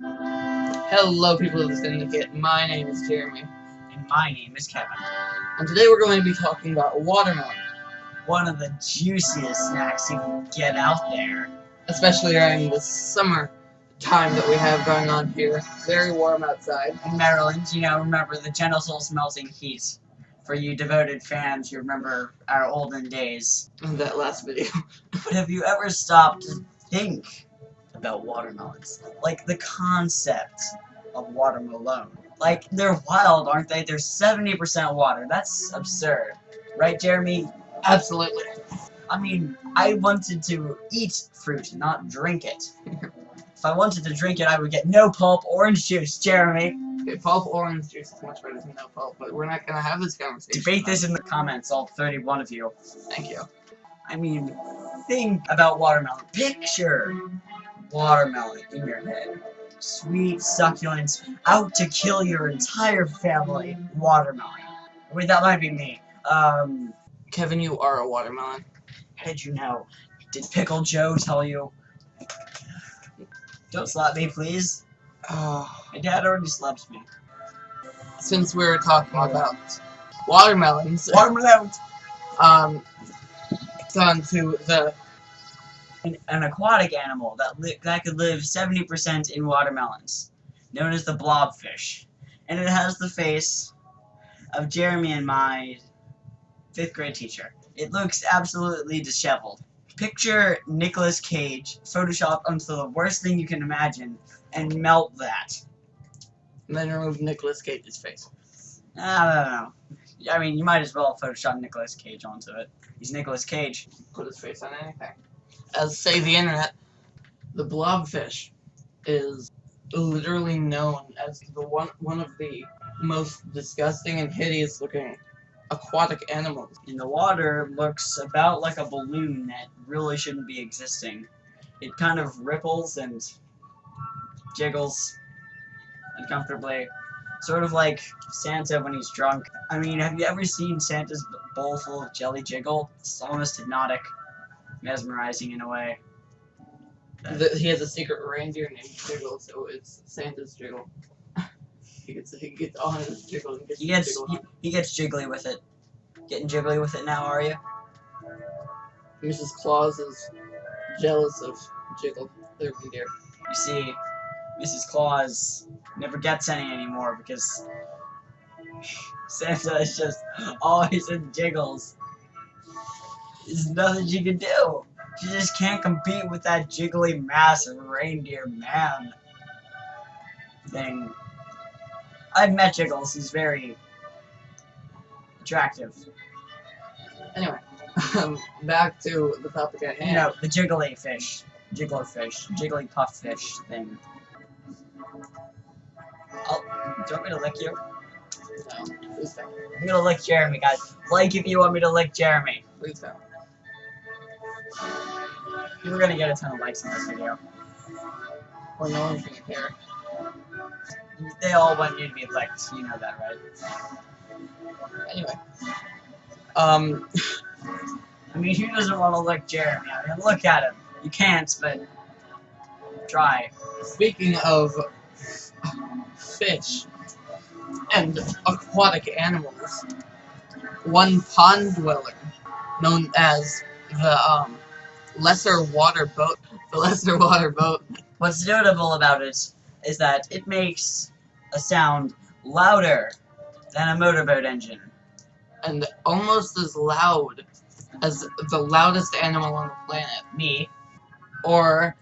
Hello, people of the Syndicate. My name is Jeremy. And my name is Kevin. And today we're going to be talking about watermelon. One of the juiciest snacks you can get out there. Especially during the summer time that we have going on here. Very warm outside. In Maryland, remember the gentle soul's melting heat. For you devoted fans, you remember our olden days. In that last video. But have you ever stopped to think about watermelons? Like the concept of watermelon. Like, they're wild, aren't they? They're 70% water. That's absurd. Right, Jeremy? Absolutely. I mean, I wanted to eat fruit, not drink it. If I wanted to drink it, I would get no pulp orange juice, Jeremy. Okay, pulp orange juice is much better than no pulp, but we're not going to have this conversation. Debate this in the comments, all 31 of you. Thank you. I mean, think about watermelon. Picture watermelon in your head. Sweet succulent, out to kill your entire family. Watermelon. Wait, that might be me. Kevin, you are a watermelon. How did you know? Did Pickle Joe tell you? Don't slap me, please. My dad already slaps me. Since we're talking about watermelons, Watermelons! it's on to An aquatic animal that could live 70% in watermelons, known as the blobfish. And it has the face of Jeremy and my 5th grade teacher. It looks absolutely disheveled. Picture Nicolas Cage photoshopped onto the worst thing you can imagine and melt that. and then remove Nicolas Cage's face. I don't know. I mean, you might as well Photoshop Nicolas Cage onto it. He's Nicolas Cage. Put his face on anything. As say the internet, the blobfish is literally known as the one of the most disgusting and hideous looking aquatic animals. In the water, looks about like a balloon that really shouldn't be existing. It kind of ripples and jiggles uncomfortably. Sort of like Santa when he's drunk. I mean, have you ever seen Santa's bowl full of jelly jiggle? It's almost hypnotic. Mesmerizing in a way. He has a secret reindeer named Jiggle, so it's Santa's Jiggle. he gets on his Jiggle and He gets jiggly with it. Getting jiggly with it now, are you? Mrs. Claus is jealous of Jiggle, the reindeer. You see, Mrs. Claus never gets any anymore because Santa is just always in jiggles. There's nothing she can do. She just can't compete with that jiggly mass of reindeer man thing. I've met Jiggles. He's very attractive. Anyway, back to the topic at hand. You know, the jiggly fish. Jiggler fish. Jiggly puff fish thing. Oh, do you want me to lick you? No, please don't. I'm gonna lick Jeremy, guys. Like if you want me to lick Jeremy. Please don't. We're gonna get a ton of likes on this video. Or no one's gonna care. They all want you to be licked. You know that, right? Anyway. I mean, who doesn't want to lick Jeremy? I mean, look at him. You can't, but try. Speaking of fish and aquatic animals, one pond dweller, known as the lesser water boat. The lesser water boat. What's notable about it is that it makes a sound louder than a motorboat engine. And almost as loud as the loudest animal on the planet. Me. Or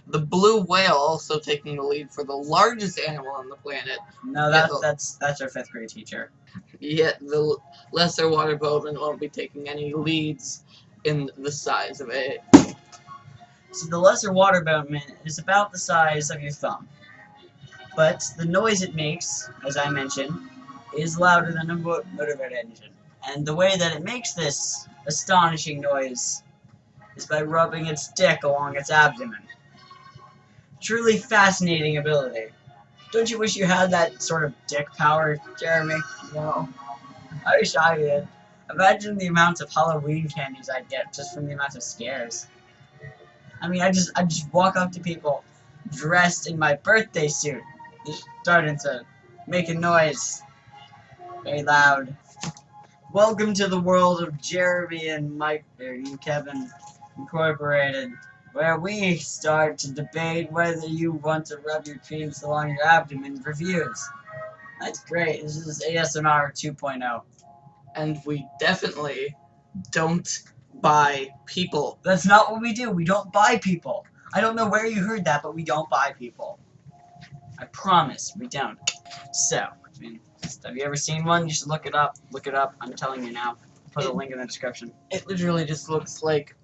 the blue whale also taking the lead for the largest animal on the planet. No, that's our 5th grade teacher. Yet the lesser water boatman won't be taking any leads in the size of it. So the lesser water boatman is about the size of your thumb. But the noise it makes, as I mentioned, is louder than a motorboat engine. And the way that it makes this astonishing noise is by rubbing its dick along its abdomen. Truly fascinating ability. Don't you wish you had that sort of dick power, Jeremy? No. I wish I did. Imagine the amount of Halloween candies I'd get just from the amount of scares. I mean, I just walk up to people dressed in my birthday suit. Just starting to make a noise. Very loud. Welcome to the world of Jeremy and Mike and Kevin Incorporated, where we start to debate whether you want to rub your creams along your abdomen for views. That's great. This is ASMR 2.0. And we definitely don't buy people. That's not what we do. We don't buy people. I don't know where you heard that, but we don't buy people. I promise, we don't. So, I mean, have you ever seen one? You should look it up. Look it up. I'm telling you now. Put a link in the description. It literally just looks like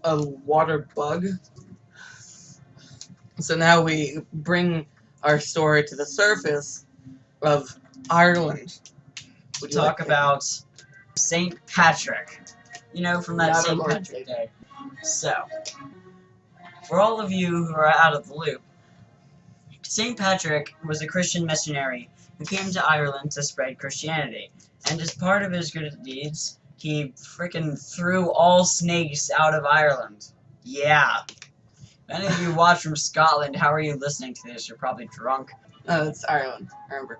a water bug. So now we bring our story to the surface of Ireland. We talk about St. Patrick. You know, from that St. Patrick Day. So, for all of you who are out of the loop, St. Patrick was a Christian missionary who came to Ireland to spread Christianity. And as part of his good deeds, he frickin' threw all snakes out of Ireland. Yeah. If any of you watch from Scotland, how are you listening to this? You're probably drunk. Oh, it's Ireland, remember.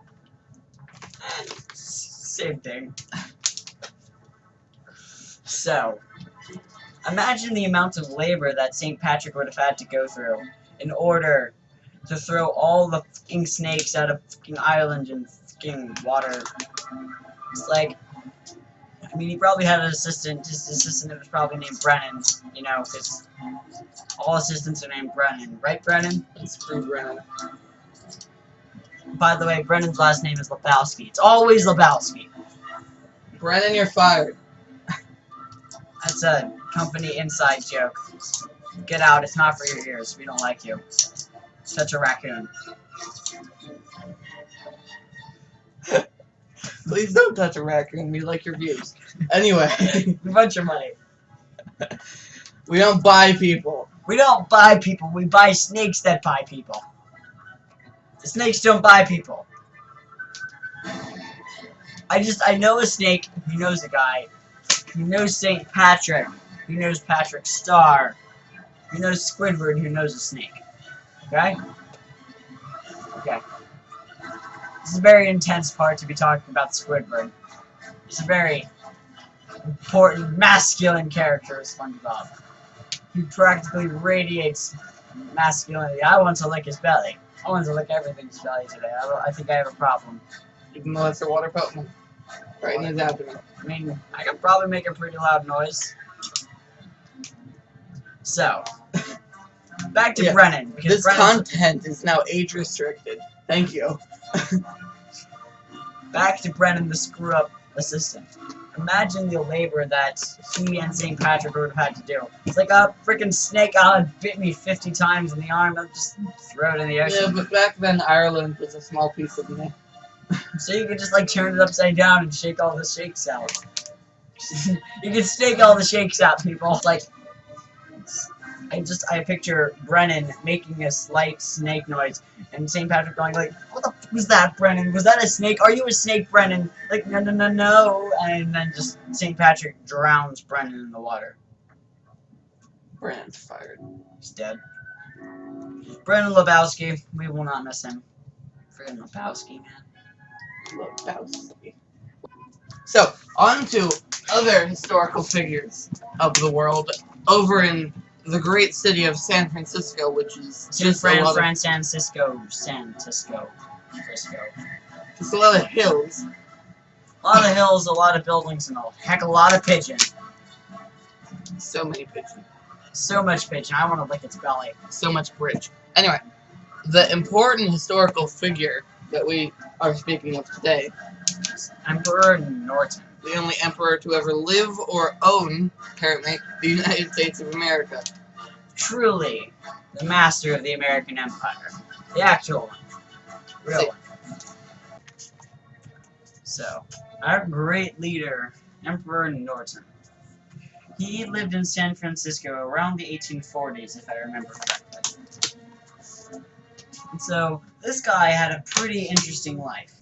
Same thing. So, imagine the amount of labor that St. Patrick would have had to go through in order to throw all the fucking snakes out of fucking Ireland in fucking water. It's like, I mean, he probably had an assistant. His assistant was probably named Brennan, you know, because all assistants are named Brennan. Right, Brennan? It's true, Brennan. By the way, Brennan's last name is Lebowski. It's always Lebowski. Brennan, you're fired. That's a company inside joke. Get out, it's not for your ears. We don't like you. Such a raccoon. Please don't touch a raccoon. We like your views. Anyway. A bunch of money. We don't buy people. We don't buy people. We buy snakes that buy people. The snakes don't buy people. I know a snake who knows a guy. Who knows St. Patrick. Who knows Patrick Star. Who knows Squidward who knows a snake. Okay? Okay. This is a very intense part to be talking about Squidward. He's a very important masculine character as SpongeBob. He practically radiates masculinity. I want to lick his belly. I want to lick everything's belly today. I think I have a problem. Even though it's a water fountain. Right in his abdomen. I mean, I could probably make a pretty loud noise. So, back to Brennan. Because this content is now age restricted. Thank you. Back to Brennan, the screw-up assistant. Imagine the labor that he and St. Patrick would have had to do. It's like a freaking snake bit me 50 times in the arm. I'll just throw it in the ocean. Yeah, but back then Ireland was a small piece of me. So you could just like turn it upside down and shake all the shakes out. You can snake all the shakes out, people. Like, I picture Brennan making a slight snake noise, and St. Patrick going like, "What the f was that, Brennan? Was that a snake? Are you a snake, Brennan?" Like, no, no, no, no. And then just St. Patrick drowns Brennan in the water. Brennan's fired. He's dead. Brennan Lebowski, we will not miss him. Freaking Lebowski, man. Lebowski. So, on to other historical figures of the world over in the great city of San Francisco, which is just a lot of hills. A lot of hills, a lot of buildings, and a heck of a lot of pigeon. So many pigeons. So much pigeon. I want to lick its belly. So much bridge. Anyway, the important historical figure that we are speaking of today, Emperor Norton. The only emperor to ever live or own, apparently, the United States of America. Truly, the master of the American Empire. The actual one. Real one. So, our great leader, Emperor Norton. He lived in San Francisco around the 1840s, if I remember correctly. And so, this guy had a pretty interesting life.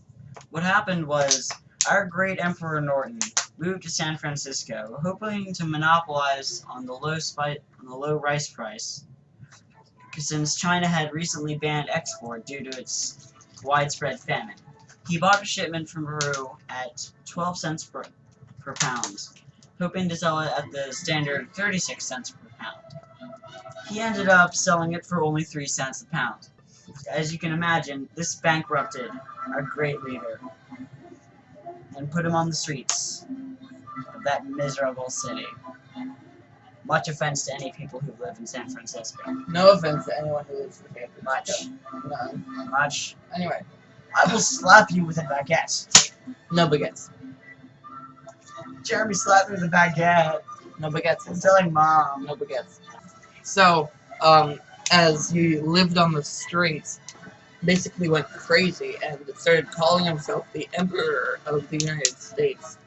What happened was, our great Emperor Norton moved to San Francisco, hoping to monopolize on the low rice price since China had recently banned export due to its widespread famine. He bought a shipment from Peru at 12 cents per pound, hoping to sell it at the standard 36 cents per pound. He ended up selling it for only 3 cents a pound. As you can imagine, this bankrupted our great leader and put him on the streets of that miserable city. Much offense to any people who live in San Francisco. No offense to anyone who lives in San Much. Francisco. None. Much. Anyway, I will slap you with a baguette. no baguettes. Jeremy slapped me with a baguette. No baguettes. I'm telling Mom. No baguettes. So, as he lived on the streets, basically went crazy and started calling himself the Emperor of the United States.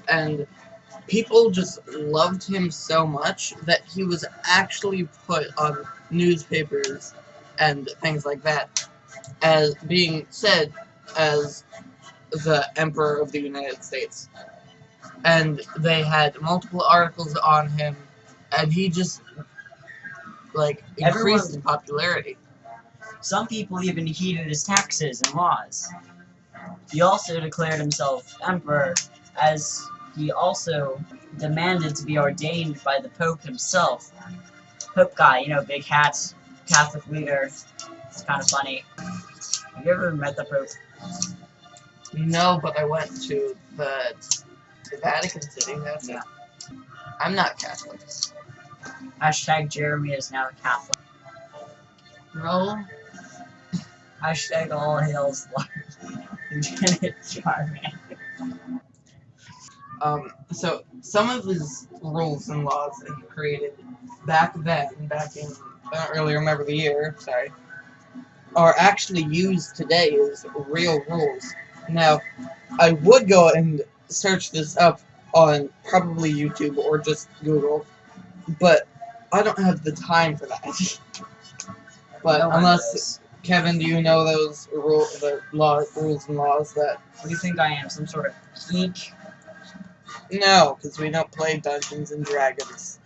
And people just loved him so much that he was actually put on newspapers and things like that as being said as the Emperor of the United States. And they had multiple articles on him, and he just, like, increased in popularity. Some people even heeded his taxes and laws. He also declared himself emperor, as he also demanded to be ordained by the Pope himself. Pope guy, you know, big hat, Catholic leader. It's kind of funny. Have you ever met the Pope? No, but I went to the Vatican City. That's it. I'm not Catholic. Hashtag Jeremy is now Catholic. No. Hashtag all hails Lieutenant Charmander. So some of his rules and laws that he created back in, I don't really remember the year, sorry, are actually used today as real rules. Now, I would go and search this up on probably YouTube or just Google, but I don't have the time for that. But No one unless, knows. Kevin, do you know those rules and laws that... What do you think I am? Some sort of geek? No, because we don't play Dungeons and Dragons.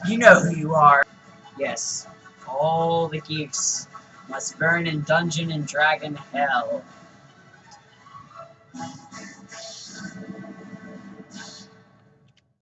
You know who you are. Yes. All the geeks must burn in Dungeon and Dragon hell.